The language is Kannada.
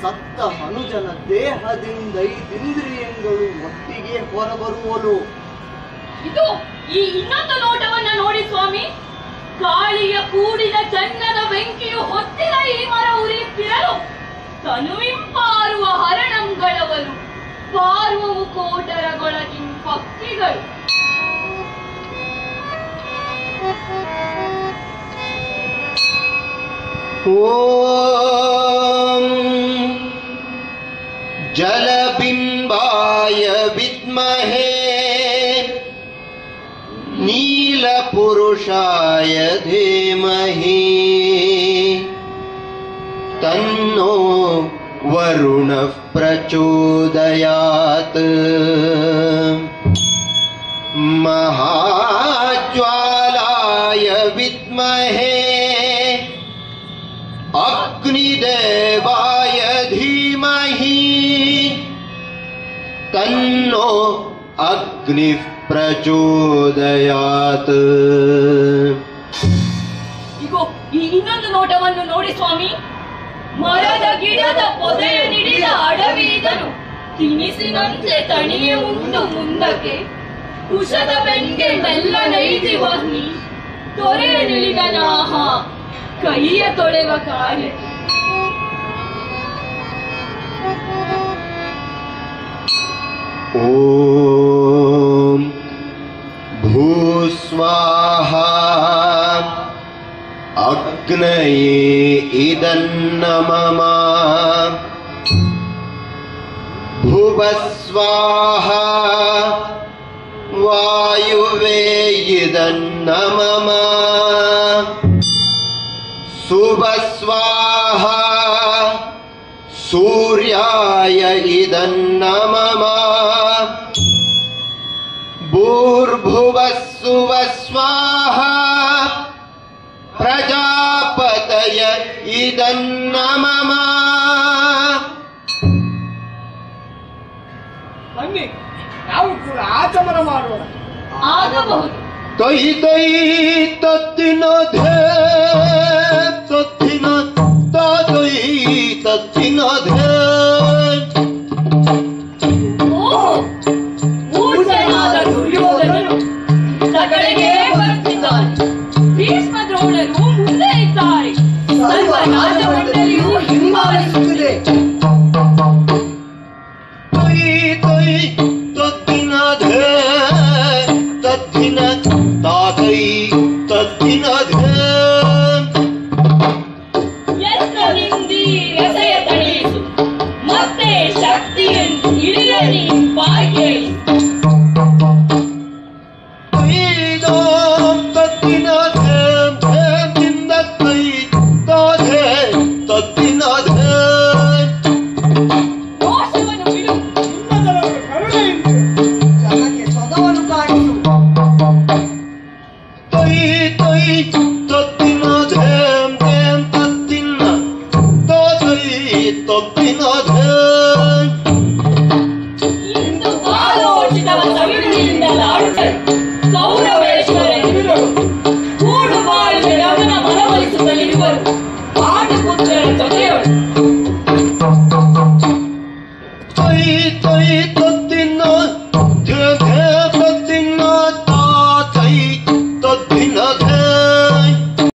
ಸತ್ತ ಮನುಜನ ದೇಹದಿಂದ ಐದಿಂದ್ರಿಯಗಳು ಒಟ್ಟಿಗೆ ಹೊರಬರುವಳು. ಇದು ಈ ಇನ್ನೊಂದು ನೋಟವನ್ನ ನೋಡಿ ಸ್ವಾಮಿ. ಗಾಳಿಯ ಕೂಡಿದ ಚನ್ನದ ಬೆಂಕಿಯು ಹೊತ್ತಿದ ಈ ಮರ ಉರಿಯುತ್ತಿರಲು ತನುವಿಂಪಾರುವ ಹರಣಂಗಳವರು ಪಾರುವವು ಕೋಟರಗೊಳಗಿನ ಪಕ್ಷಿಗಳು. ಓಂ ಜಲಬಿಂಬಾಯ ವಿದ್ಮಹೇ ನೀಲಪುರುಷಾಯ ಧೀಮಹಿ ತನ್ನೋ ವರುಣಃ ಪ್ರಚೋದಯಾತ್. ಮಹಾಜ್ವಾಲಾಯ ವಿದ್ಮಹೇ ಅಗ್ನಿದೇವಾಯ ಧೀಮಹಿ ತನ್ನೋ ಅಗ್ನಿಃ ಪ್ರಚೋದಯಾತ್. ಈಗ ಈ ಇನ್ನೊಂದು ನೋಟವನ್ನು ನೋಡಿ ಸ್ವಾಮಿ. ಮರದ ಗಿಡದ ಪೊದೆಯ ನಿಡಿದ ಅಡವಿದನು ತಿನಿಸಿನಂತೆ ತಣಿಯೇ ಉಂಟು ಮುಂದಕ್ಕೆ. ಕುಶದ ಬೆಂಗೆ ಮೆಲ್ಲ ನೈದಿ ವಹ್ನಿ ತೊರೆಯ ನಿಳಿದನಾಹ ಕೈಯ ತೊಳೆವ ಕಾರ್ಯ. ಓಂ ಭೂಸ್ವಾಹ ಅಗ್ನಯೇ ಇದನ್ನಮಮ ಭುವಸ್ವಾಹ ವಾಯುವೇ ಇದನ್ನಮಮ ಸುಭಸ್ವಾಹ ಸೂರ್ಯಾಯ ಇದನ್ನಮಮ ಭೂರ್ಭುವಸ್ಸುವಸ್ವಾಹ ಪ್ರಜಾಪತಯ ಇದನ್ನಮಮ. ಬನ್ನಿ ನಾವು ಕೂಡ ಆಚಮನ ಮಾಡೋಣ. ಆಗಬಹುದು. ತೊಯ್ ತೊಯ್ ತತ್ತಿನ ಧೇ ತತ್ತಿನ ತೊಯ್ ತತ್ತಿನ ಧೇ. ಪೂಜ್ಯನಾದ ದುರ್ಯೋಧನನು ಸಕಲೆಗೆ ಬರುತ್ತಿದ್ದಾನೆ. ಭೀಷ್ಮ ದ್ರೋಣರು ಮುಂದೆ ಇದ್ದಾರೆ. ಸರ್ವ ರಾಜಮಂಡಲಿಯು ಹಿಂಬಾಲಿಸುತ್ತಿದೆ. ತೊಯ್ ತೊಯ್ ತತ್ತಿನ ಧೇ ತತ್ತಿನ ತಾತೈ ತತ್ತಿನ ಧೇ. ಎಷ್ಟರಿಂದಿ ರಸಯ ತಣಿಸು ಮತ್ತೆ ಶಕ್ತಿಯನ್ನು ಹಿಡಿದ ನೀನು ಬಾಯಿಗೆ. ತತ್ತಿನ ಧೇ ಧಿಂದ ತೈ ತಾಧೇ ತತ್ತಿನ ಧೇ. ದೋಷವನ್ನು ಬಿಡು. ನಿನ್ನದರವರ ಕರುಣೆಯಿಂದ ಜನಕ್ಕೆ ಸ್ವದವನ್ನು ಕಾಣಿಸು. ತೊಯ್ ತೊಯ್ ತತ್ತಿನ ಧೇಂ ಧೇಂ ತತ್ತಿನ ತೊಯ್ ತತ್ತಿನ ಧೇಂ. ಇಂದು ಕಾಲೋಚಿತವ ಸವಿರುಳಿಯಿಂದಲಾಡುತ್ತರು ಕೌರವೇಶ್ವರರು ಕೂಡು ಬಾಳಿಗೆ ಅವನ ಮನವೊಲಿಸುತ್ತಲಿರುವರು ಪಾಂಡುಪುತ್ರರ ಜೊತೆಯವರು. ತೊಯ್ ತೊಯ್